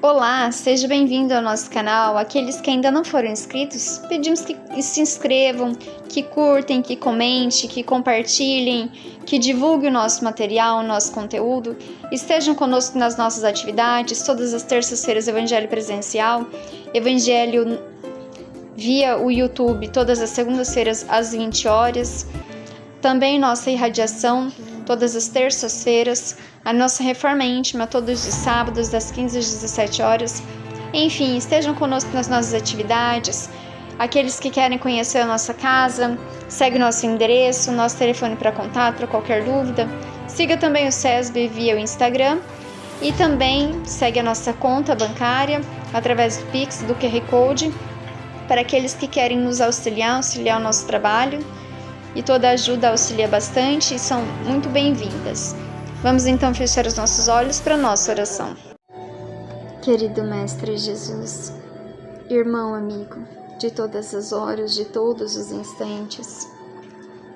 Olá, seja bem-vindo ao nosso canal. Aqueles que ainda não foram inscritos, pedimos que se inscrevam, que curtem, que comentem, que compartilhem, que divulguem o nosso material, o nosso conteúdo. Estejam conosco nas nossas atividades, todas as terças-feiras Evangelho presencial, Evangelho via o YouTube, todas as segundas-feiras às 20 horas. Também nossa irradiação, todas as terças-feiras, a nossa reforma íntima, todos os sábados, das 15 às 17 horas. Enfim, estejam conosco nas nossas atividades. Aqueles que querem conhecer a nossa casa, segue nosso endereço, nosso telefone para contato, para qualquer dúvida. Siga também o SESB via o Instagram e também segue a nossa conta bancária através do Pix, do QR Code, para aqueles que querem nos auxiliar o nosso trabalho. E toda ajuda auxilia bastante e são muito bem-vindas. Vamos então fechar os nossos olhos para a nossa oração. Querido Mestre Jesus, irmão amigo, de todas as horas, de todos os instantes,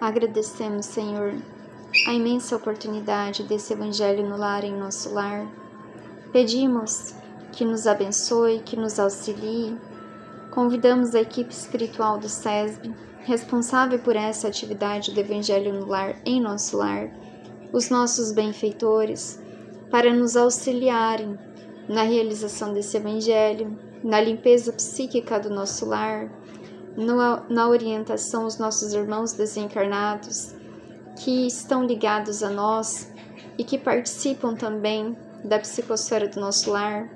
agradecemos, Senhor, a imensa oportunidade desse Evangelho no lar, em nosso lar. Pedimos que nos abençoe, que nos auxilie. Convidamos a equipe espiritual do SESB, responsável por essa atividade do Evangelho no lar, em nosso lar, os nossos benfeitores, para nos auxiliarem na realização desse Evangelho, na limpeza psíquica do nosso lar, na orientação aos nossos irmãos desencarnados, que estão ligados a nós e que participam também da psicosfera do nosso lar,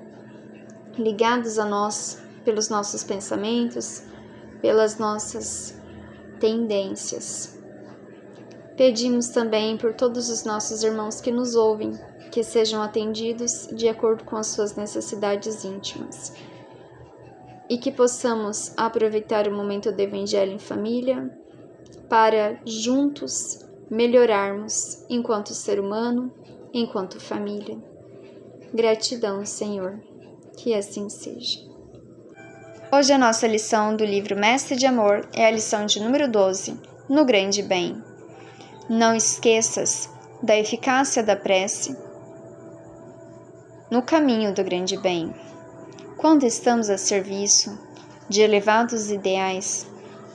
ligados a nós pelos nossos pensamentos, pelas nossas tendências. Pedimos também por todos os nossos irmãos que nos ouvem, que sejam atendidos de acordo com as suas necessidades íntimas e que possamos aproveitar o momento do Evangelho em família para juntos melhorarmos enquanto ser humano, enquanto família. Gratidão, Senhor, que assim seja. Hoje a nossa lição do livro Mestre de Amor é a lição de número 12, no grande bem. Não esqueças da eficácia da prece no caminho do grande bem. Quando estamos a serviço de elevados ideais,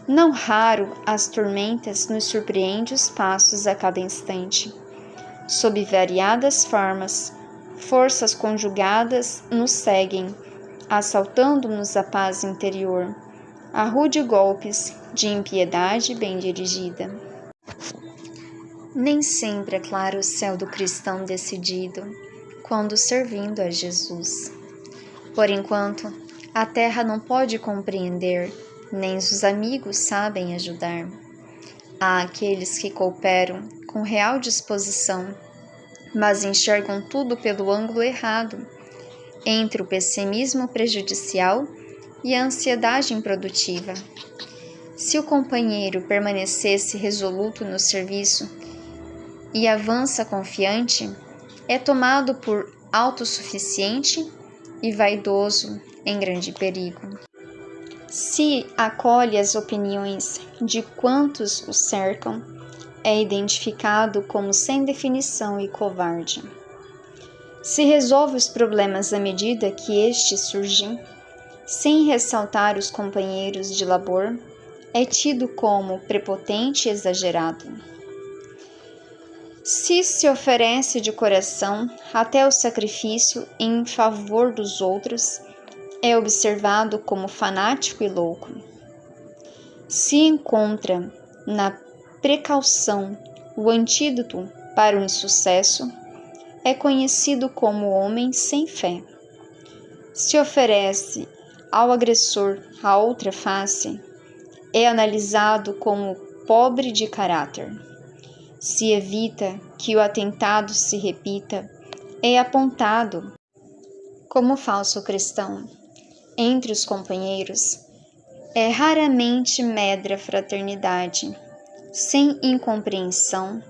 não raro as tormentas nos surpreendem os passos a cada instante. Sob variadas formas, forças conjugadas nos seguem, assaltando-nos a paz interior, a rude golpes de impiedade bem dirigida. Nem sempre é claro o céu do cristão decidido, quando servindo a Jesus. Por enquanto, a terra não pode compreender, nem os amigos sabem ajudar. Há aqueles que cooperam com real disposição, mas enxergam tudo pelo ângulo errado, entre o pessimismo prejudicial e a ansiedade improdutiva. Se o companheiro permanecesse resoluto no serviço e avança confiante, é tomado por autossuficiente e vaidoso em grande perigo. Se acolhe as opiniões de quantos o cercam, é identificado como sem definição e covarde. Se resolve os problemas à medida que estes surgem, sem ressaltar os companheiros de labor, é tido como prepotente e exagerado. Se oferece de coração até o sacrifício em favor dos outros, é observado como fanático e louco. Se encontra na precaução o antídoto para o insucesso, é conhecido como homem sem fé. Se oferece ao agressor a outra face, é analisado como pobre de caráter. Se evita que o atentado se repita, é apontado como falso cristão. Entre os companheiros, é raramente medra a fraternidade, sem incompreensão,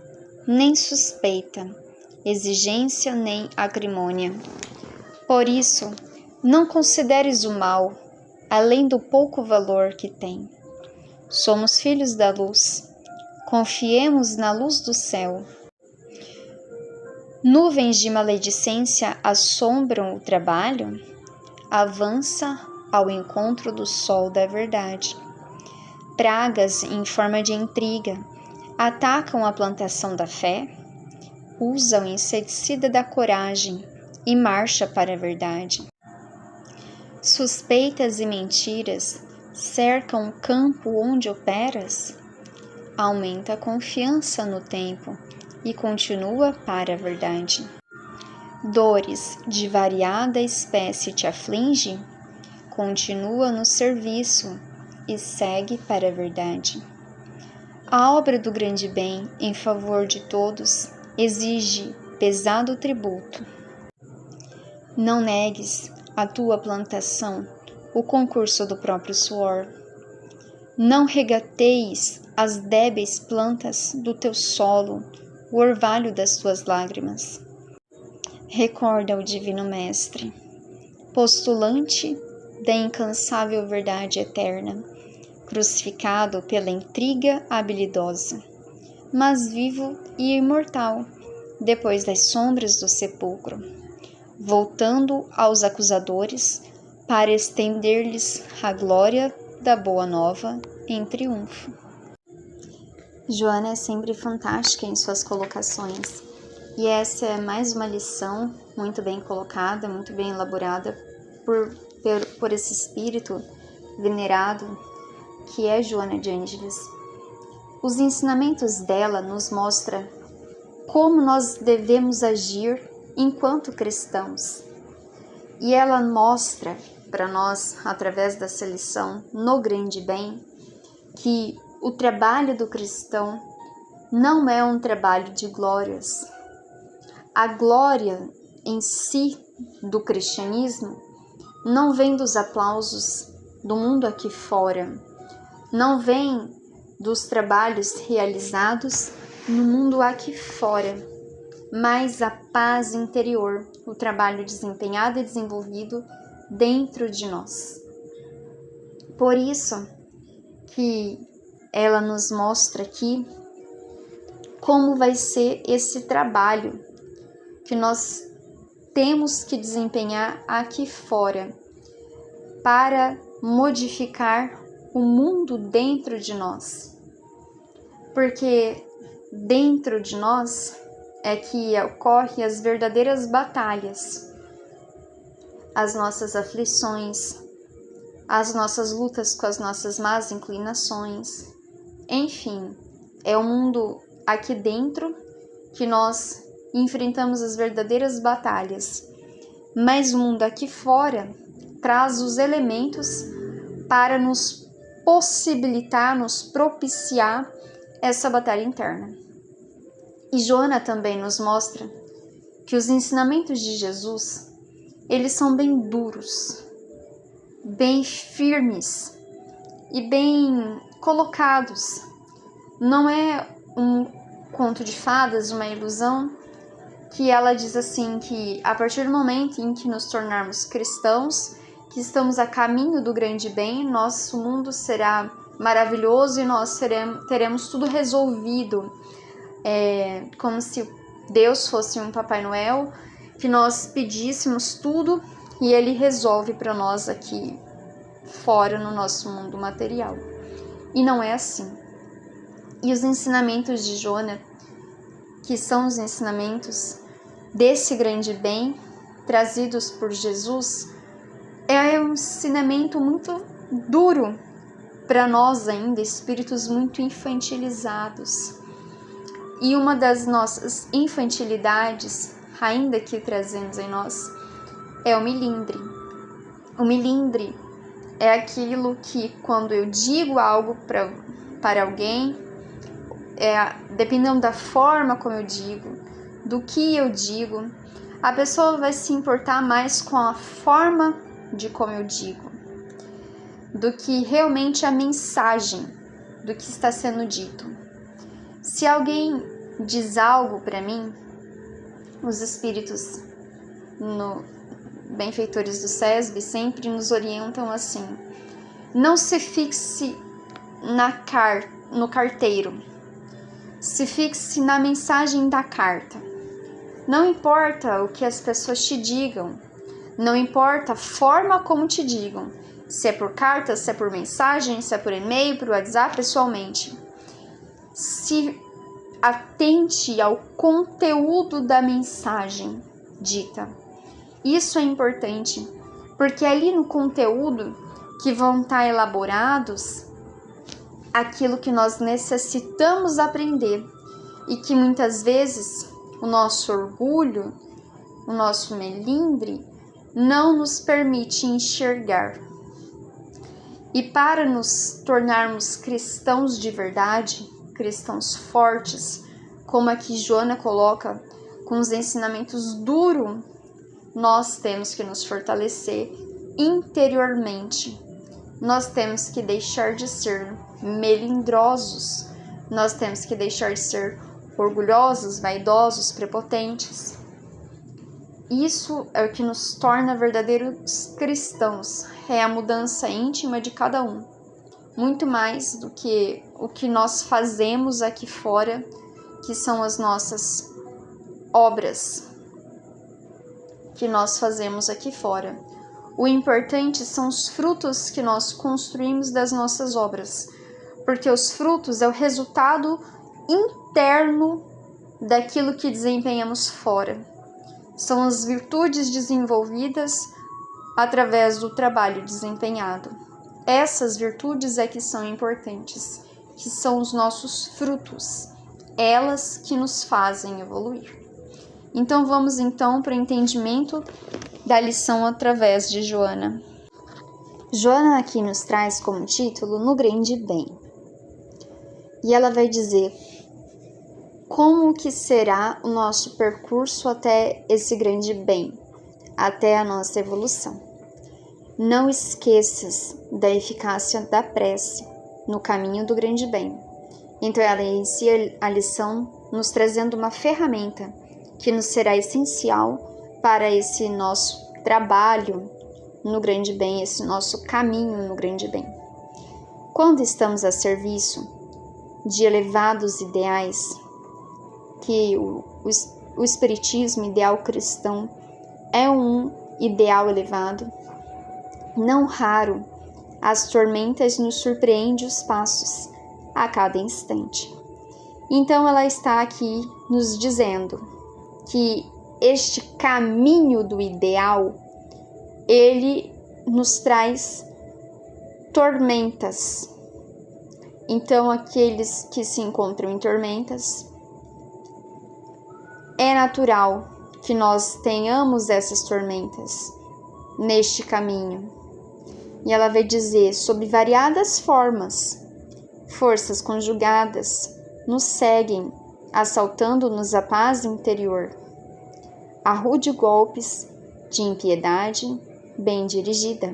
nem suspeita, exigência nem acrimônia. Por isso, não consideres o mal, além do pouco valor que tem. Somos filhos da luz, confiemos na luz do céu. Nuvens de maledicência assombram o trabalho? avança ao encontro do sol da verdade. Pragas em forma de intriga atacam a plantação da fé, usa o inseticida da coragem e marcha para a verdade. Suspeitas e mentiras cercam o campo onde operas, aumenta a confiança no tempo e continua para a verdade. Dores de variada espécie te aflige, continua no serviço e segue para a verdade. A obra do grande bem em favor de todos exige pesado tributo. Não negues a tua plantação o concurso do próprio suor. Não regateis as débeis plantas do teu solo, o orvalho das tuas lágrimas. Recorda o Divino Mestre, postulante da incansável verdade eterna, crucificado pela intriga habilidosa, mas vivo e imortal, depois das sombras do sepulcro, voltando aos acusadores para estender-lhes a glória da Boa Nova em triunfo. Joana é sempre fantástica em suas colocações, e essa é mais uma lição muito bem colocada, muito bem elaborada por esse espírito venerado que é Joana de Ângeles. Os ensinamentos dela nos mostram como nós devemos agir enquanto cristãos. E ela mostra para nós, através dessa lição, no grande bem, que o trabalho do cristão não é um trabalho de glórias. A glória em si do cristianismo não vem dos aplausos do mundo aqui fora, não vem dos trabalhos realizados no mundo aqui fora, mas a paz interior, o trabalho desempenhado e desenvolvido dentro de nós. Por isso que ela nos mostra aqui como vai ser esse trabalho que nós temos que desempenhar aqui fora para modificar o mundo dentro de nós. Porque dentro de nós é que ocorrem as verdadeiras batalhas, as nossas aflições, as nossas lutas com as nossas más inclinações. Enfim, é o mundo aqui dentro que nós enfrentamos as verdadeiras batalhas, mas o mundo aqui fora traz os elementos para nos possibilitar, nos propiciar essa batalha interna. E Joana também nos mostra que os ensinamentos de Jesus, eles são bem duros, bem firmes e bem colocados. Não é um conto de fadas, uma ilusão, que ela diz assim que a partir do momento em que nos tornarmos cristãos, que estamos a caminho do grande bem, nosso mundo será maravilhoso e nós teremos tudo resolvido. Como se Deus fosse um Papai Noel, que nós pedíssemos tudo e Ele resolve para nós aqui fora no nosso mundo material. E não é assim. E os ensinamentos de Joana, que são os ensinamentos desse grande bem trazidos por Jesus, é um ensinamento muito duro para nós ainda, espíritos muito infantilizados. E uma das nossas infantilidades, ainda que trazemos em nós, é o milindre. O milindre é aquilo que, quando eu digo algo para alguém, dependendo da forma como eu digo, do que eu digo, a pessoa vai se importar mais com a forma de como eu digo, do que realmente a mensagem do que está sendo dito. Se alguém diz algo para mim, os espíritos benfeitores do SESB sempre nos orientam assim: não se fixe no carteiro, se fixe na mensagem da carta. Não importa o que as pessoas te digam, Não importa a forma como te digam, se é por carta, se é por mensagem, se é por e-mail, por WhatsApp, pessoalmente. Se atente ao conteúdo da mensagem dita. Isso é importante, porque é ali no conteúdo que vão estar elaborados aquilo que nós necessitamos aprender e que muitas vezes o nosso orgulho, o nosso melindre, não nos permite enxergar. E para nos tornarmos cristãos de verdade, cristãos fortes, como aqui Joana coloca, com os ensinamentos duros, nós temos que nos fortalecer interiormente. Nós temos que deixar de ser melindrosos. Nós temos que deixar de ser orgulhosos, vaidosos, prepotentes. Isso é o que nos torna verdadeiros cristãos. É a mudança íntima de cada um. Muito mais do que o que nós fazemos aqui fora, que são as nossas obras que nós fazemos aqui fora. O importante são os frutos que nós construímos das nossas obras, porque os frutos é o resultado interno daquilo que desempenhamos fora. São as virtudes desenvolvidas através do trabalho desempenhado. Essas virtudes é que são importantes, que são os nossos frutos, elas que nos fazem evoluir. Então vamos para o entendimento da lição através de Joana. Joana aqui nos traz como título No Grande Bem. E ela vai dizer como que será o nosso percurso até esse grande bem, até a nossa evolução. Não esqueças da eficácia da prece no caminho do grande bem. Então ela inicia a lição nos trazendo uma ferramenta que nos será essencial para esse nosso trabalho no grande bem, esse nosso caminho no grande bem. Quando estamos a serviço de elevados ideais, que o espiritismo ideal cristão é um ideal elevado, não raro as tormentas nos surpreendem os passos a cada instante. Então ela está aqui nos dizendo que este caminho do ideal, ele nos traz tormentas. Então, aqueles que se encontram em tormentas, é natural que nós tenhamos essas tormentas neste caminho. E ela vai dizer sobre variadas formas, forças conjugadas nos seguem, assaltando-nos a paz interior, a rude golpes de impiedade bem dirigida.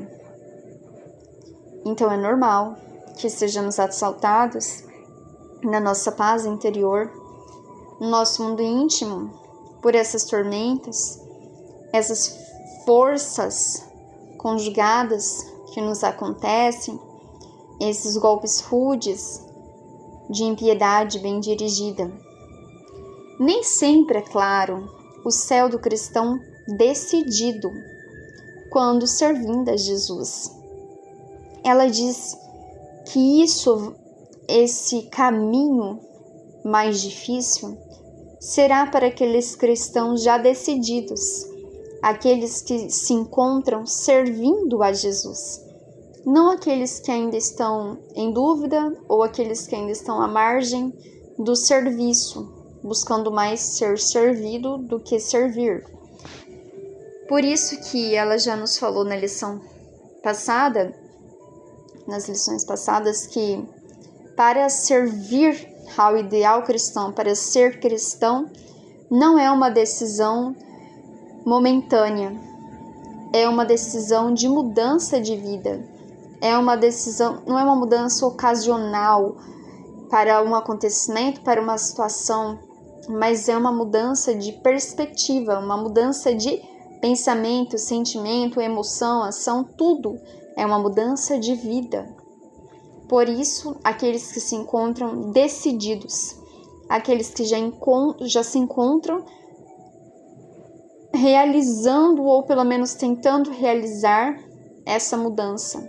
Então é normal que sejamos assaltados na nossa paz interior, no nosso mundo íntimo, por essas tormentas, essas forças conjugadas que nos acontecem, esses golpes rudes de impiedade bem dirigida. Nem sempre é claro o céu do cristão decidido quando servindo a Jesus. Ela diz que esse caminho mais difícil será para aqueles cristãos já decididos, aqueles que se encontram servindo a Jesus, não aqueles que ainda estão em dúvida ou aqueles que ainda estão à margem do serviço, buscando mais ser servido do que servir. Por isso que ela já nos falou nas lições passadas, que para servir ao ideal cristão, para ser cristão, não é uma decisão momentânea, é uma decisão de mudança de vida, é uma decisão, não é uma mudança ocasional para um acontecimento, para uma situação, mas é uma mudança de perspectiva, uma mudança de pensamento, sentimento, emoção, ação, tudo é uma mudança de vida. Por isso, aqueles que se encontram decididos, aqueles que já se encontram realizando ou pelo menos tentando realizar essa mudança,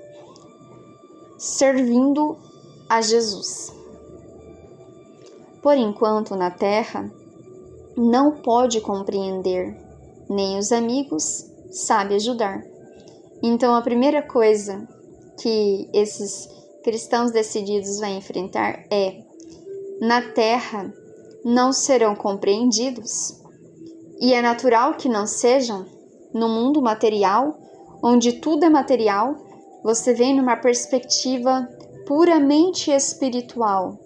servindo a Jesus. Por enquanto, na Terra, não pode compreender, nem os amigos sabe ajudar. Então, a primeira coisa que esses cristãos decididos vão enfrentar é: na Terra não serão compreendidos, e é natural que não sejam. No mundo material, onde tudo é material, você vem numa perspectiva puramente espiritual.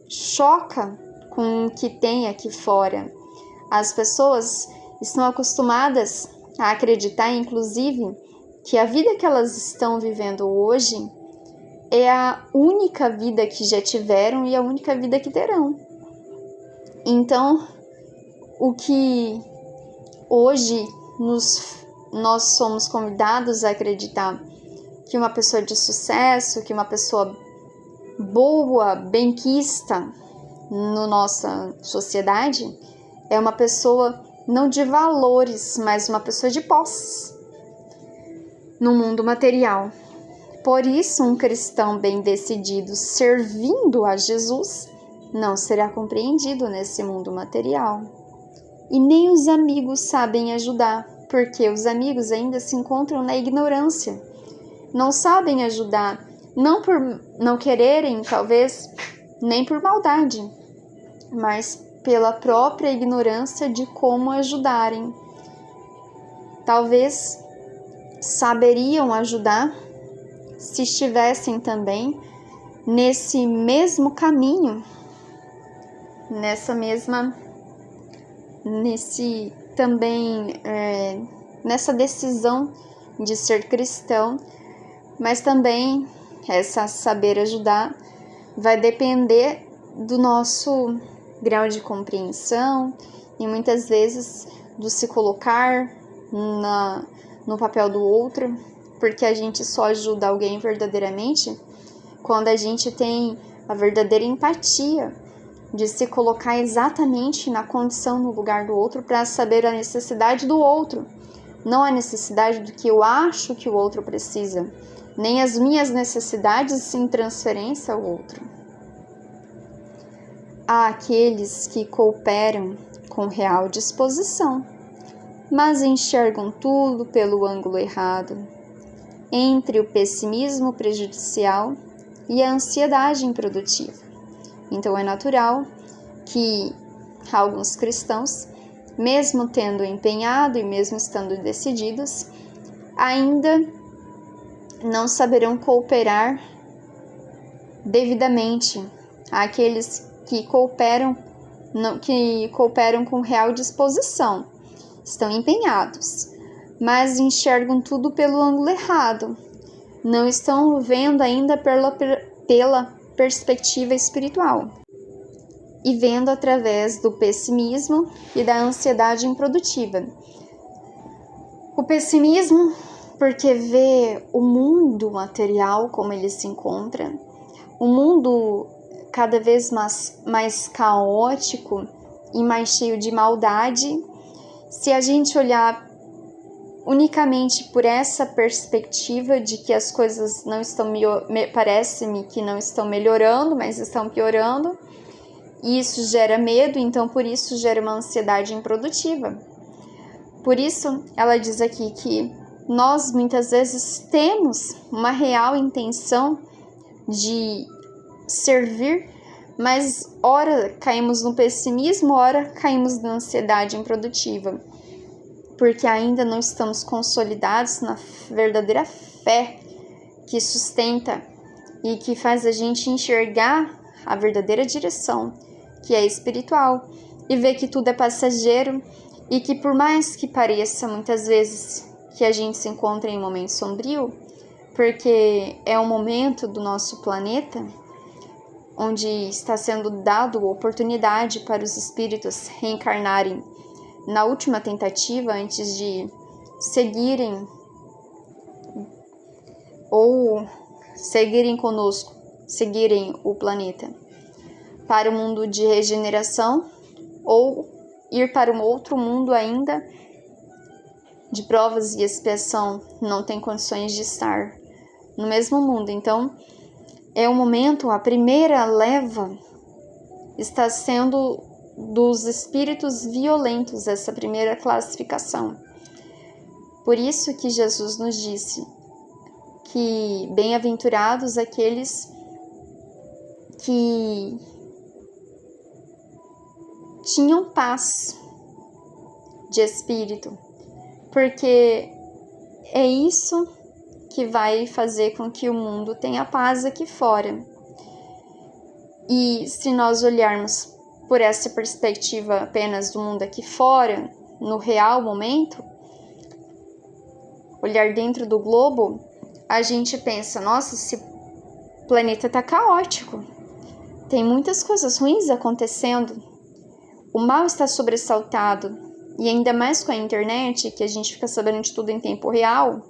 Choca com o que tem aqui fora. As pessoas estão acostumadas a acreditar, inclusive, que a vida que elas estão vivendo hoje é a única vida que já tiveram e a única vida que terão. Então, o que hoje nós somos convidados a acreditar que uma pessoa de sucesso, que uma pessoa boa, benquista na nossa sociedade, é uma pessoa não de valores, mas uma pessoa de posses no mundo material. Por isso, um cristão bem decidido, servindo a Jesus, não será compreendido nesse mundo material. E nem os amigos sabem ajudar, porque os amigos ainda se encontram na ignorância. Não sabem ajudar, não por não quererem, talvez, nem por maldade, mas pela própria ignorância de como ajudarem. Talvez saberiam ajudar se estivessem também nesse mesmo caminho, nessa decisão de ser cristão, mas também essa saber ajudar vai depender do nosso grau de compreensão e muitas vezes do se colocar no papel do outro, porque a gente só ajuda alguém verdadeiramente quando a gente tem a verdadeira empatia de se colocar exatamente na condição, no lugar do outro, para saber a necessidade do outro, não a necessidade do que eu acho que o outro precisa, nem as minhas necessidades em transferência ao outro. Há aqueles que cooperam com real disposição, mas enxergam tudo pelo ângulo errado, entre o pessimismo prejudicial e a ansiedade improdutiva. Então é natural que alguns cristãos, mesmo tendo empenhado e mesmo estando decididos, ainda não saberão cooperar devidamente àqueles que cooperam com real disposição. Estão empenhados, mas enxergam tudo pelo ângulo errado. Não estão vendo ainda pela perspectiva espiritual e vendo através do pessimismo e da ansiedade improdutiva. O pessimismo, porque vê o mundo material como ele se encontra, o mundo cada vez mais caótico e mais cheio de maldade. Se a gente olhar unicamente por essa perspectiva de que as coisas não estão, parece-me que não estão melhorando, mas estão piorando, e isso gera medo, então por isso gera uma ansiedade improdutiva. Por isso, ela diz aqui que nós muitas vezes temos uma real intenção de servir, mas ora caímos no pessimismo, ora caímos na ansiedade improdutiva, porque ainda não estamos consolidados na verdadeira fé que sustenta e que faz a gente enxergar a verdadeira direção, que é espiritual, e ver que tudo é passageiro e que por mais que pareça muitas vezes que a gente se encontra em um momento sombrio, porque é um momento do nosso planeta onde está sendo dado oportunidade para os espíritos reencarnarem na última tentativa antes de seguirem conosco, seguirem o planeta para o mundo de regeneração ou ir para um outro mundo ainda de provas e expiação, não tem condições de estar no mesmo mundo. Então, é o momento, a primeira leva está sendo dos espíritos violentos, essa primeira classificação. Por isso que Jesus nos disse que bem-aventurados aqueles que tinham paz de espírito, porque é isso que vai fazer com que o mundo tenha paz aqui fora. E se nós olharmos por essa perspectiva apenas do mundo aqui fora, no real momento, olhar dentro do globo, a gente pensa, nossa, esse planeta tá caótico, tem muitas coisas ruins acontecendo, o mal está sobressaltado, e ainda mais com a internet, que a gente fica sabendo de tudo em tempo real,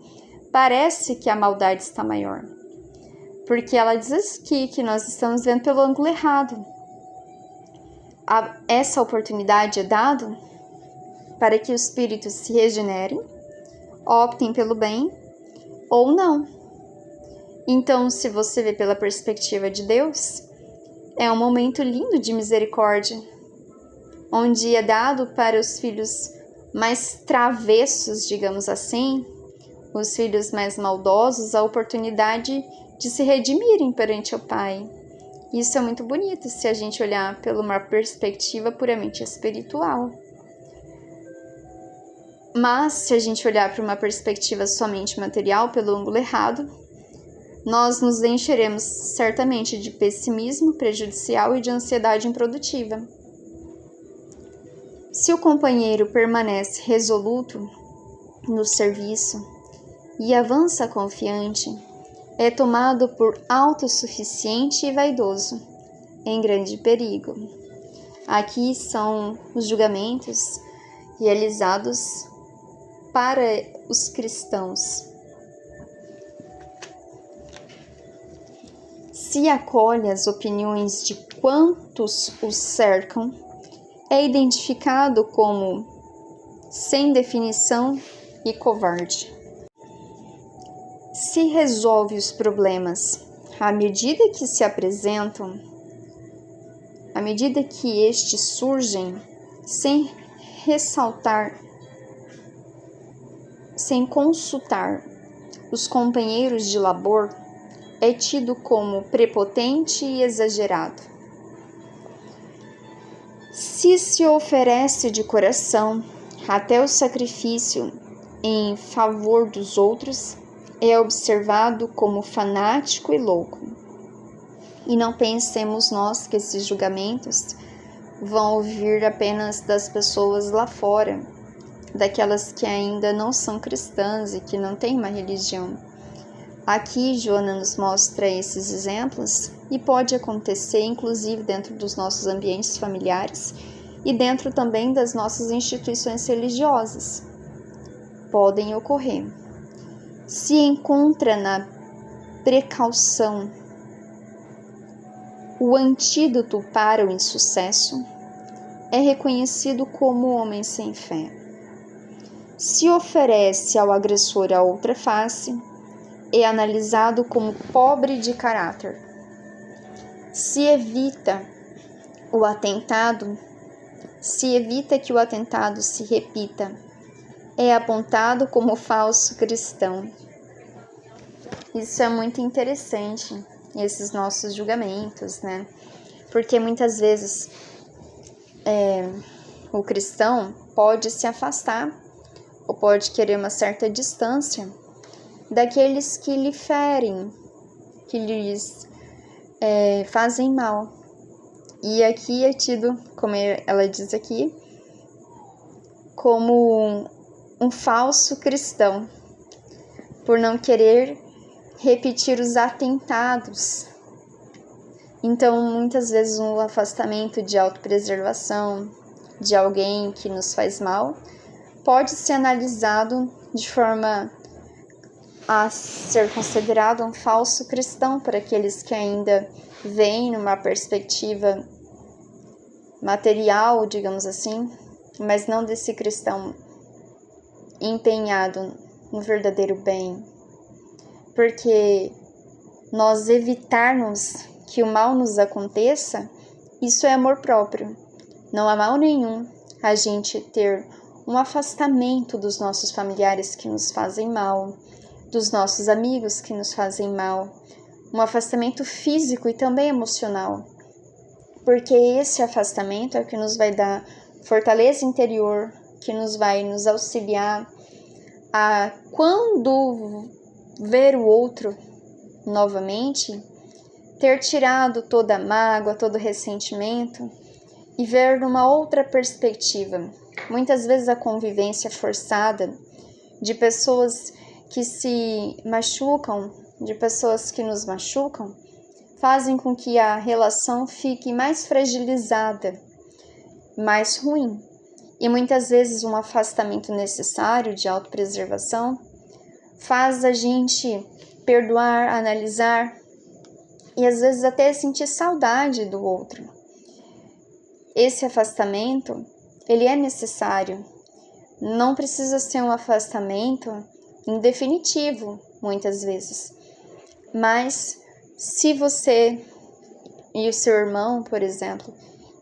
parece que a maldade está maior. Porque ela diz aqui que nós estamos vendo pelo ângulo errado. Essa oportunidade é dada para que os espíritos se regenerem, optem pelo bem ou não. Então, se você vê pela perspectiva de Deus, é um momento lindo de misericórdia, onde é dado para os filhos mais travessos, digamos assim, os filhos mais maldosos, a oportunidade de se redimirem perante o Pai. Isso é muito bonito se a gente olhar por uma perspectiva puramente espiritual. Mas, se a gente olhar para uma perspectiva somente material, pelo ângulo errado, nós nos encheremos certamente de pessimismo prejudicial e de ansiedade improdutiva. Se o companheiro permanece resoluto no serviço e avança confiante, é tomado por autossuficiente e vaidoso, em grande perigo. Aqui são os julgamentos realizados para os cristãos. Se acolhe as opiniões de quantos os cercam, é identificado como sem definição e covarde. Se resolve os problemas à medida que se apresentam, à medida que estes surgem, sem ressaltar, sem consultar os companheiros de labor, é tido como prepotente e exagerado. Se oferece de coração até o sacrifício em favor dos outros, é observado como fanático e louco. E não pensemos nós que esses julgamentos vão vir apenas das pessoas lá fora, daquelas que ainda não são cristãs e que não têm uma religião. Aqui, Joana nos mostra esses exemplos e pode acontecer inclusive dentro dos nossos ambientes familiares e dentro também das nossas instituições religiosas. Podem ocorrer. Se encontra na precaução o antídoto para o insucesso, é reconhecido como homem sem fé. Se oferece ao agressor a outra face, é analisado como pobre de caráter. Se evita que o atentado se repita, é apontado como falso cristão. Isso é muito interessante, esses nossos julgamentos, né? Porque muitas vezes o cristão pode se afastar ou pode querer uma certa distância daqueles que lhe ferem, que lhes fazem mal. E aqui é tido, como ela diz aqui, como um falso cristão, por não querer repetir os atentados. Então, muitas vezes, um afastamento de autopreservação de alguém que nos faz mal pode ser analisado de forma a ser considerado um falso cristão para aqueles que ainda veem numa perspectiva material, digamos assim, mas não desse cristão empenhado no verdadeiro bem, porque nós evitarmos que o mal nos aconteça, isso é amor próprio. Não há mal nenhum a gente ter um afastamento dos nossos familiares que nos fazem mal, dos nossos amigos que nos fazem mal, um afastamento físico e também emocional, porque esse afastamento é o que nos vai dar fortaleza interior, que nos vai nos auxiliar a, quando ver o outro novamente, ter tirado toda a mágoa, todo o ressentimento e ver numa outra perspectiva. Muitas vezes a convivência forçada de pessoas que se machucam, de pessoas que nos machucam, fazem com que a relação fique mais fragilizada, mais ruim. E muitas vezes um afastamento necessário de autopreservação faz a gente perdoar, analisar e às vezes até sentir saudade do outro. Esse afastamento, ele é necessário. Não precisa ser um afastamento indefinitivo, muitas vezes. Mas se você e o seu irmão, por exemplo,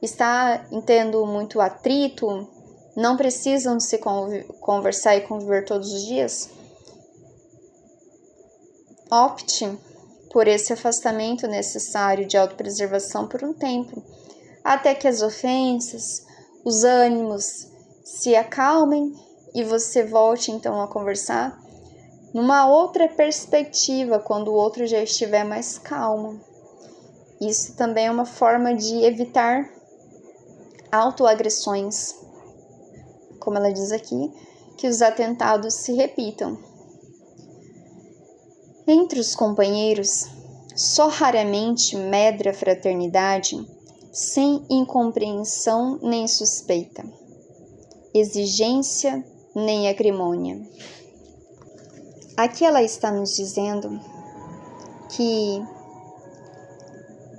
está tendo muito atrito, não precisam se conversar e conviver todos os dias, opte por esse afastamento necessário de autopreservação por um tempo, até que as ofensas, os ânimos se acalmem e você volte então a conversar numa outra perspectiva, quando o outro já estiver mais calmo. Isso também é uma forma de evitar autoagressões, como ela diz aqui, que os atentados se repitam. Entre os companheiros, só raramente medra a fraternidade, sem incompreensão nem suspeita, exigência nem acrimônia. Aqui ela está nos dizendo que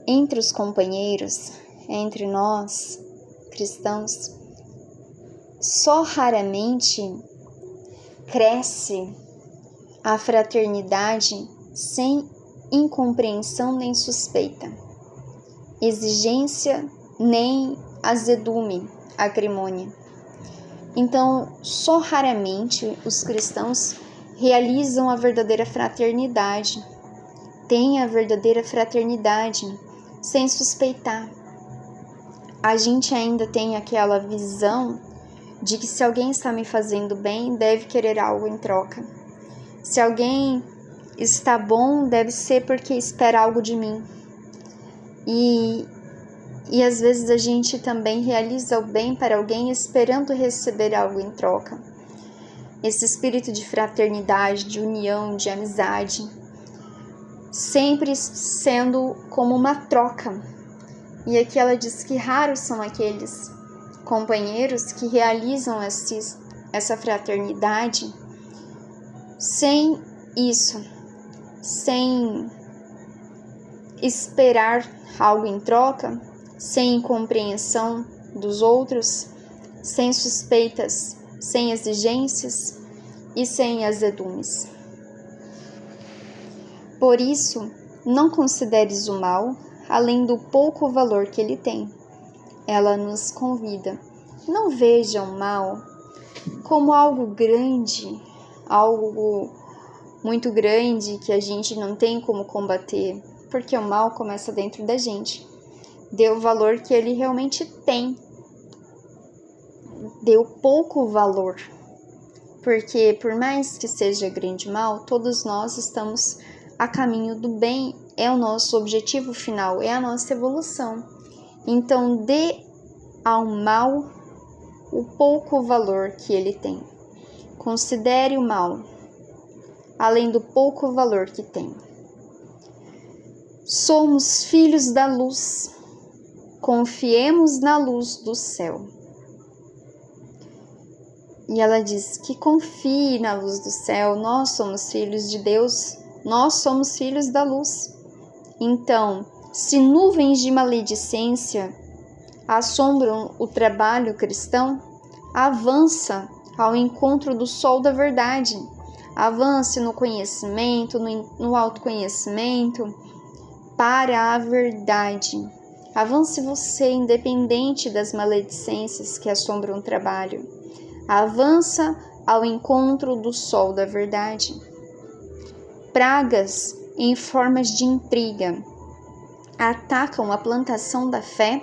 entre os companheiros, entre nós, cristãos, só raramente cresce a fraternidade sem incompreensão nem suspeita, exigência nem azedume, acrimônia. Então, só raramente os cristãos realizam a verdadeira fraternidade, têm a verdadeira fraternidade sem suspeitar. A gente ainda tem aquela visão de que se alguém está me fazendo bem, deve querer algo em troca. Se alguém está bom, deve ser porque espera algo de mim. E às vezes a gente também realiza o bem para alguém esperando receber algo em troca. Esse espírito de fraternidade, de união, de amizade, sempre sendo como uma troca. E aqui ela diz que raros são aqueles companheiros que realizam essa fraternidade sem isso, sem esperar algo em troca, sem compreensão dos outros, sem suspeitas, sem exigências e sem azedumes. Por isso, não consideres o mal além do pouco valor que ele tem. Ela nos convida. Não veja o mal como algo grande, algo muito grande que a gente não tem como combater, porque o mal começa dentro da gente. Dê o valor que ele realmente tem. Dê o pouco valor, porque por mais que seja grande mal, todos nós estamos a caminho do bem, é o nosso objetivo final, é a nossa evolução. Então dê ao mal o pouco valor que ele tem. Considere o mal, além do pouco valor que tem. Somos filhos da luz, confiemos na luz do céu. E ela diz que confie na luz do céu, nós somos filhos de Deus, nós somos filhos da luz. Então, se nuvens de maledicência assombram o trabalho cristão, avança ao encontro do sol da verdade. Avance no conhecimento, no autoconhecimento, para a verdade. Avance você, independente das maledicências que assombram o trabalho. Avança ao encontro do sol da verdade. Pragas em formas de intriga atacam a plantação da fé.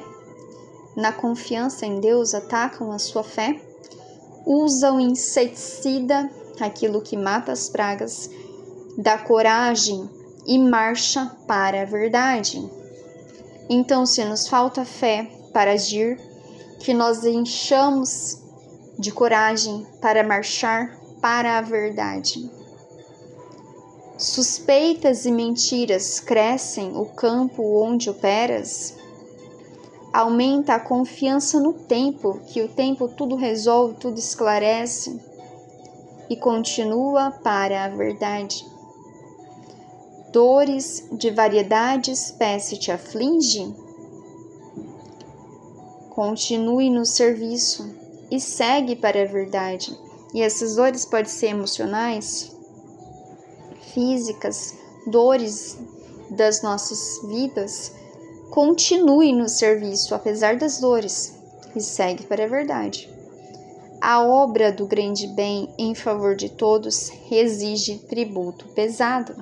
Na confiança em Deus, atacam a sua fé. Usa o inseticida, aquilo que mata as pragas, dá coragem e marcha para a verdade. Então, se nos falta fé para agir, que nós enchamos de coragem para marchar para a verdade. Suspeitas e mentiras crescem o campo onde operas. Aumenta a confiança no tempo, que o tempo tudo resolve, tudo esclarece, e continua para a verdade. Dores de variedade espécie te aflige? Continue no serviço e segue para a verdade. E essas dores podem ser emocionais, físicas, dores das nossas vidas. Continue no serviço, apesar das dores, e segue para a verdade. A obra do grande bem em favor de todos exige tributo pesado.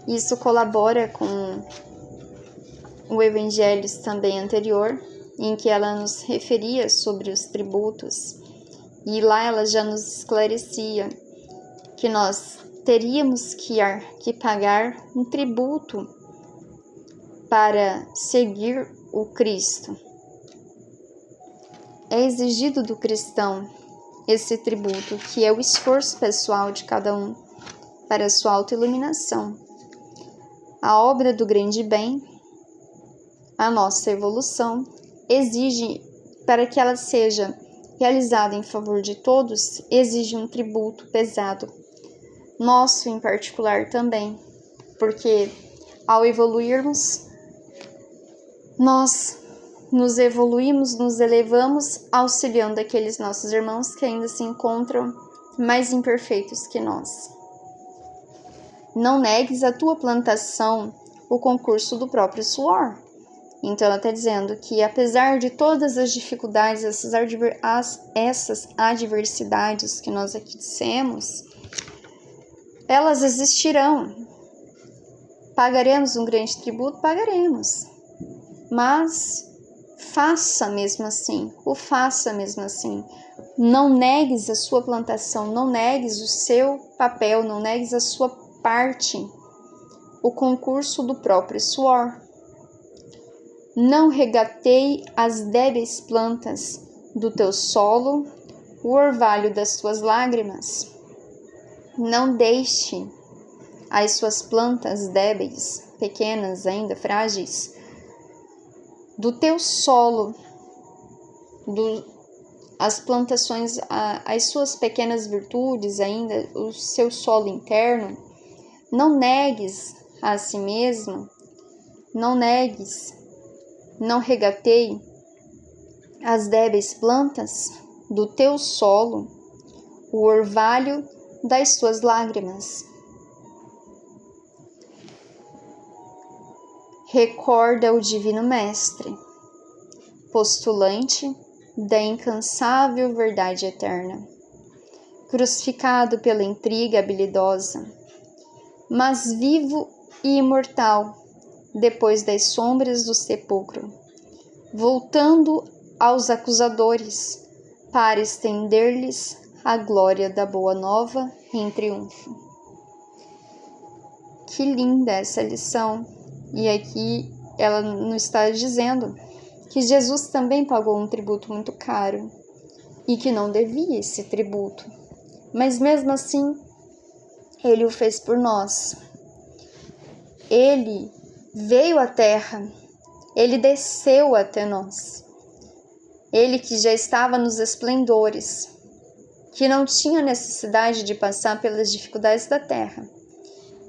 Isso colabora com o evangelho também anterior, em que ela nos referia sobre os tributos. E lá ela já nos esclarecia que nós teríamos que pagar um tributo para seguir o Cristo. É exigido do cristão esse tributo, que é o esforço pessoal de cada um para a sua autoiluminação. A obra do grande bem, a nossa evolução, exige, para que ela seja realizada em favor de todos, exige um tributo pesado, nosso em particular também, porque ao evoluirmos, nós nos evoluímos, nos elevamos, auxiliando aqueles nossos irmãos que ainda se encontram mais imperfeitos que nós. Não negues a tua plantação o concurso do próprio suor. Então ela está dizendo que apesar de todas as dificuldades, essas adversidades que nós aqui dissemos, elas existirão. Pagaremos um grande tributo? Pagaremos. Mas faça mesmo assim, faça mesmo assim. Não negues a sua plantação, não negues o seu papel, não negues a sua parte, o concurso do próprio suor. Não regateie as débeis plantas do teu solo, o orvalho das tuas lágrimas. Não deixe as suas plantas débeis, pequenas ainda, frágeis, do teu solo, as plantações, as suas pequenas virtudes ainda, o seu solo interno. Não negues a si mesmo, não negues, não regateie as débeis plantas do teu solo, o orvalho das tuas lágrimas. Recorda o Divino Mestre, postulante da incansável verdade eterna, crucificado pela intriga habilidosa, mas vivo e imortal depois das sombras do sepulcro, voltando aos acusadores para estender-lhes a glória da Boa Nova em triunfo. Que linda essa lição! E aqui ela nos está dizendo que Jesus também pagou um tributo muito caro e que não devia esse tributo. Mas mesmo assim, Ele o fez por nós. Ele veio à terra, Ele desceu até nós. Ele que já estava nos esplendores, que não tinha necessidade de passar pelas dificuldades da terra,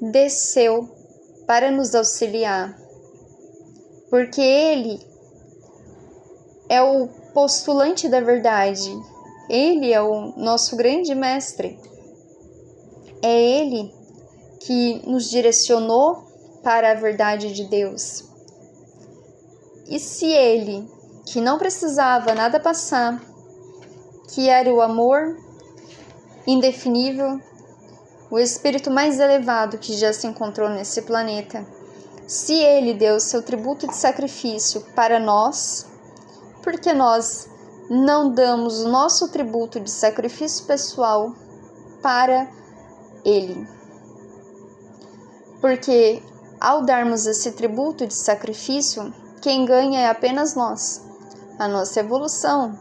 desceu para nos auxiliar, porque Ele é o postulante da verdade, Ele é o nosso grande mestre. É Ele que nos direcionou para a verdade de Deus. E se Ele, que não precisava nada passar, que era o amor indefinível, o espírito mais elevado que já se encontrou nesse planeta, se Ele deu seu tributo de sacrifício para nós, por que nós não damos o nosso tributo de sacrifício pessoal para Ele? Porque ao darmos esse tributo de sacrifício, quem ganha é apenas nós, a nossa evolução.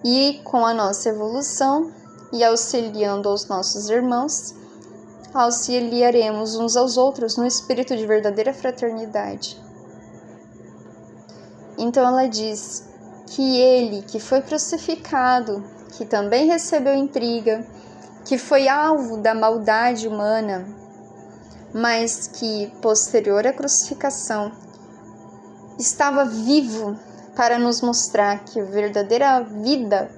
E com a nossa evolução e auxiliando aos nossos irmãos, auxiliaremos uns aos outros no espírito de verdadeira fraternidade. Então ela diz que Ele, que foi crucificado, que também recebeu intriga, que foi alvo da maldade humana, mas que, posterior à crucificação, estava vivo para nos mostrar que a verdadeira vida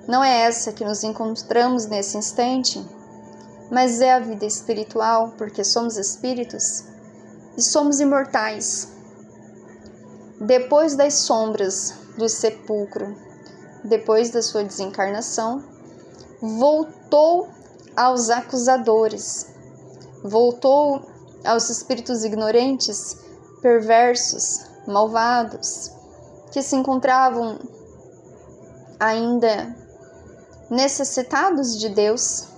não é essa que nos encontramos nesse instante, mas é a vida espiritual, porque somos espíritos e somos imortais. Depois das sombras do sepulcro, depois da sua desencarnação, voltou aos acusadores, voltou aos espíritos ignorantes, perversos, malvados, que se encontravam ainda necessitados de Deus,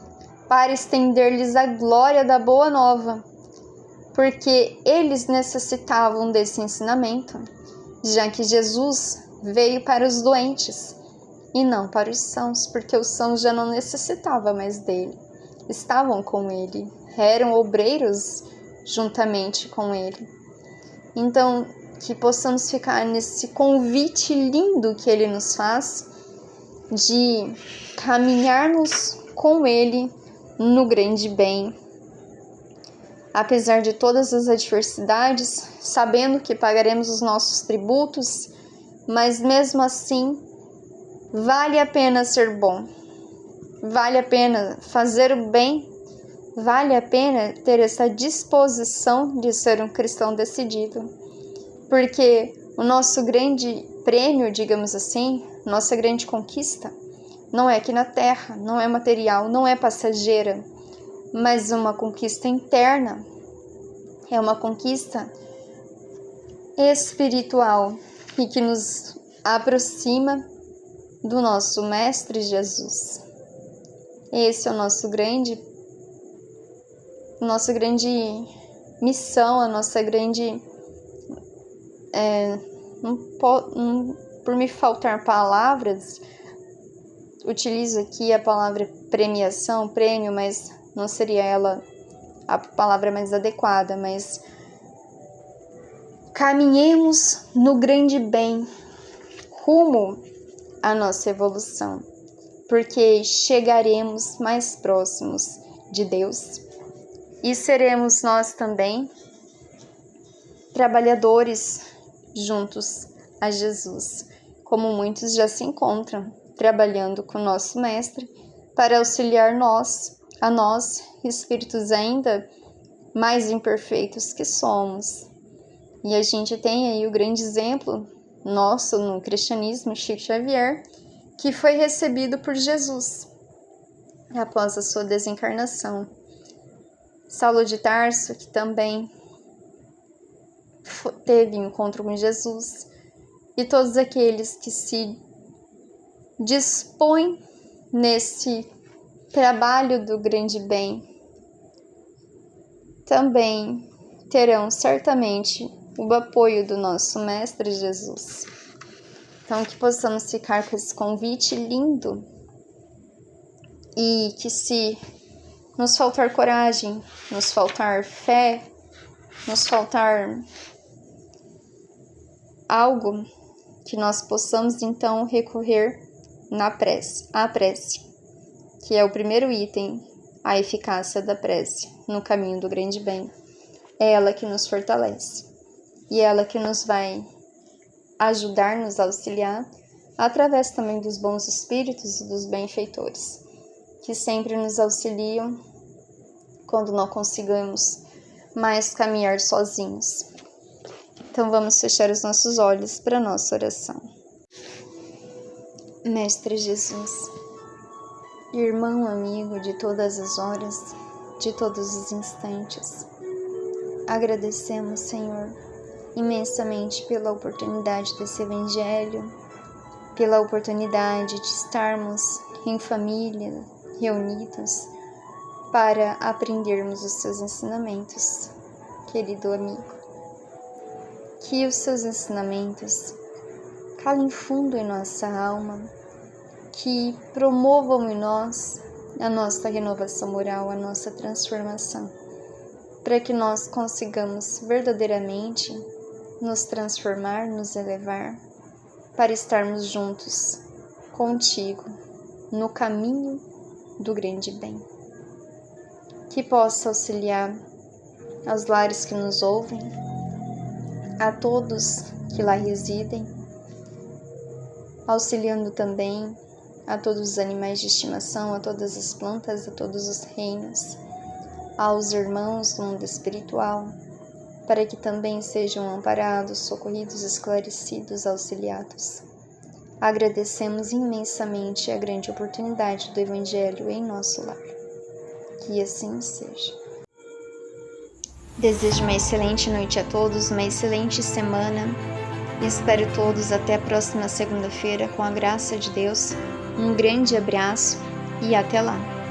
para estender-lhes a glória da boa nova, porque eles necessitavam desse ensinamento, já que Jesus veio para os doentes e não para os sãos, porque os sãos já não necessitavam mais dele, estavam com ele, eram obreiros juntamente com ele. Então, que possamos ficar nesse convite lindo que ele nos faz, de caminharmos com ele no grande bem. Apesar de todas as adversidades, sabendo que pagaremos os nossos tributos, mas mesmo assim, vale a pena ser bom, vale a pena fazer o bem, vale a pena ter essa disposição de ser um cristão decidido, porque o nosso grande prêmio, digamos assim, nossa grande conquista, não é aqui na Terra, não é material, não é passageira, mas uma conquista interna, é uma conquista espiritual e que nos aproxima do nosso Mestre Jesus. Esse é o nossa grande missão, a nossa grande... por me faltar palavras, utilizo aqui a palavra premiação, prêmio, mas não seria ela a palavra mais adequada, mas caminhemos no grande bem, rumo à nossa evolução, porque chegaremos mais próximos de Deus e seremos nós também trabalhadores juntos a Jesus, como muitos já se encontram trabalhando com o nosso Mestre para auxiliar a nós, espíritos ainda mais imperfeitos que somos. E a gente tem aí o grande exemplo nosso no cristianismo, Chico Xavier, que foi recebido por Jesus após a sua desencarnação. Saulo de Tarso, que também teve um encontro com Jesus, e todos aqueles que se dispõem nesse trabalho do grande bem também terão certamente o apoio do nosso Mestre Jesus. Então, que possamos ficar com esse convite lindo e que, se nos faltar coragem, nos faltar fé, nos faltar algo, que nós possamos então recorrer à prece, que é o primeiro item, a eficácia da prece no caminho do grande bem. É ela que nos fortalece e ela que nos vai ajudar, nos auxiliar através também dos bons espíritos e dos benfeitores, que sempre nos auxiliam quando não conseguimos mais caminhar sozinhos. Então vamos fechar os nossos olhos para a nossa oração. Mestre Jesus, irmão amigo de todas as horas, de todos os instantes, agradecemos, Senhor, imensamente pela oportunidade desse Evangelho, pela oportunidade de estarmos em família, reunidos, para aprendermos os seus ensinamentos, querido amigo. Que os seus ensinamentos calem fundo em nossa alma, que promovam em nós a nossa renovação moral, a nossa transformação, para que nós consigamos verdadeiramente nos transformar, nos elevar, para estarmos juntos contigo no caminho do grande bem. Que possa auxiliar aos lares que nos ouvem, a todos que lá residem, auxiliando também a todos os animais de estimação, a todas as plantas, a todos os reinos, aos irmãos do mundo espiritual, para que também sejam amparados, socorridos, esclarecidos, auxiliados. Agradecemos imensamente a grande oportunidade do Evangelho em nosso lar. Que assim seja. Desejo uma excelente noite a todos, uma excelente semana. Espero todos até a próxima segunda-feira, com a graça de Deus. Um grande abraço e até lá!